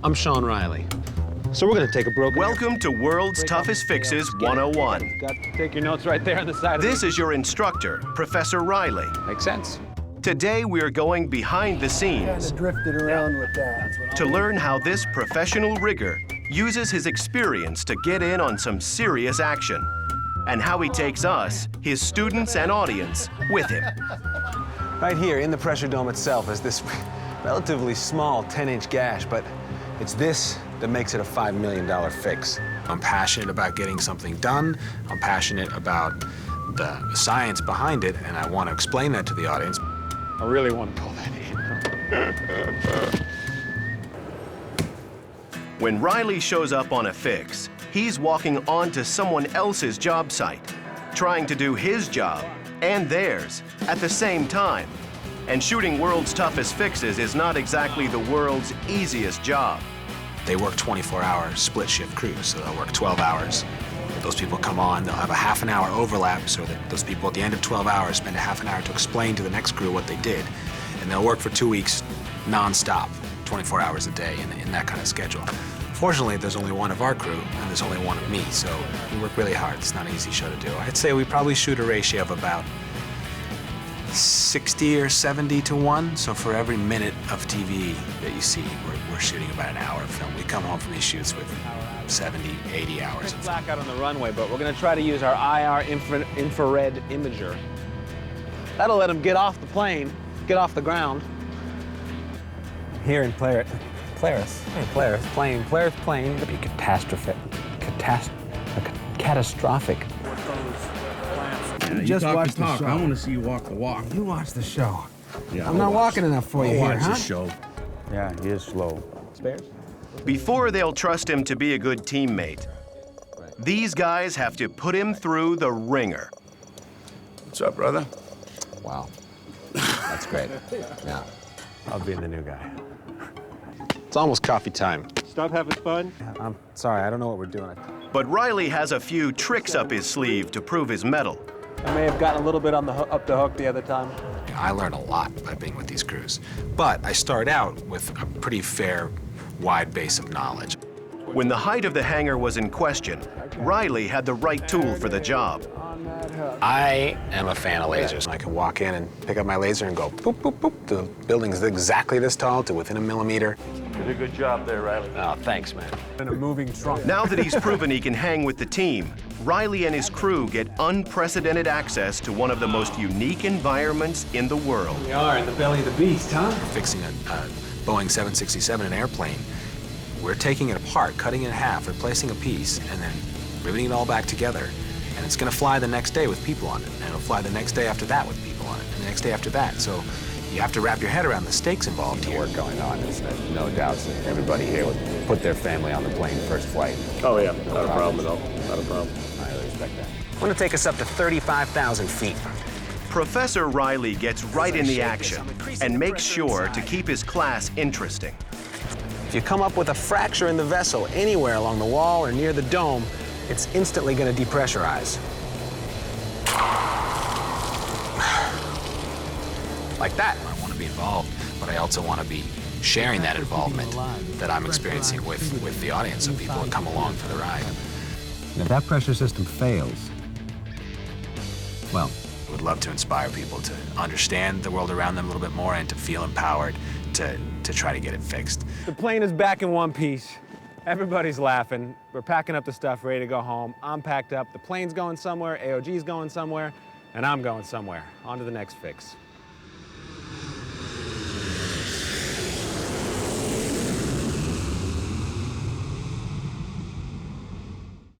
I'm Sean Riley. So we're gonna take a broken... Welcome to World's Toughest Fixes 101. Got to take your notes right there on the side of This is your instructor, Professor Riley. Makes sense. Today we're going behind the scenes Drifted around with that. to learn how this professional rigger uses his experience to get in on some serious action, and how he takes us, his students and audience, with him. Right here in the pressure dome itself is this relatively small 10-inch gash, but it's this that makes it a $5 million fix. I'm passionate about getting something done. I'm passionate about the science behind it, and I want to explain that to the audience. I really want to pull that in. When Riley shows up on a fix, he's walking onto someone else's job site, trying to do his job and theirs at the same time. And shooting World's Toughest Fixes is not exactly the world's easiest job. They work 24-hour split-shift crews, so they'll work 12 hours. Those people come on, they'll have a half an hour overlap so that those people at the end of 12 hours spend a half an hour to explain to the next crew what they did. And they'll work for 2 weeks non-stop, 24 hours a day in that kind of schedule. Fortunately, there's only one of our crew, and there's only one of me, so we work really hard. It's not an easy show to do. I'd say we probably shoot a ratio of about 60 or 70 to 1. So for every minute of TV that you see, we're shooting about an hour of film. We come home from these shoots with 70, 80 hours of film. Blackout on the runway, but we're going to try to use our IR infrared imager. That'll let them get off the plane, get off the ground. Here in Polaris plane, it'll be catastrophic. Yeah, Just watch the talk. show. I want to see you walk the walk. You watch the show. Yeah, I'm not walking enough for you here, watch huh? the show. Yeah, he is slow. Spares? Before they'll trust him to be a good teammate, these guys have to put him through the ringer. What's up, brother? Wow. That's great. Yeah. I'll be the new guy. It's almost coffee time. Stop having fun. I'm sorry, I don't know what we're doing. But Riley has a few tricks up his sleeve to prove his mettle. I may have gotten a little bit on the up the hook the other time. I learn a lot by being with these crews, but I start out with a pretty fair, wide base of knowledge. When the height of the hangar was in question, Riley had the right tool for the job. I am a fan of lasers. I can walk in and pick up my laser and go boop, boop, boop. The building's exactly this tall to within a millimeter. You did a good job there, Riley. Oh, thanks, man. In a moving trunk. Now that he's proven he can hang with the team, Riley and his crew get unprecedented access to one of the most unique environments in the world. We are in the belly of the beast, huh? Fixing a Boeing 767, an airplane. We're taking it apart, cutting it in half, replacing a piece, and then riveting it all back together. And it's going to fly the next day with people on it, and it'll fly the next day after that with people on it, and the next day after that. So you have to wrap your head around the stakes involved here. Work going on. There's no doubts that everybody here would put their family on the plane first flight. Oh, yeah. Not a problem at all. Not a problem. I really respect that. I'm going to take us up to 35,000 feet. Professor Riley gets right in the action and makes sure to keep his class interesting. If you come up with a fracture in the vessel anywhere along the wall or near the dome, it's instantly going to depressurize. Like that. I want to be involved, but I also want to be sharing that involvement that I'm experiencing with the audience of people that come along for the ride. And if that pressure system fails, well, I would love to inspire people to understand the world around them a little bit more and to feel empowered to try to get it fixed. The plane is back in one piece. Everybody's laughing. We're packing up the stuff, ready to go home. I'm packed up. The plane's going somewhere, AOG's going somewhere, and I'm going somewhere. On to the next fix.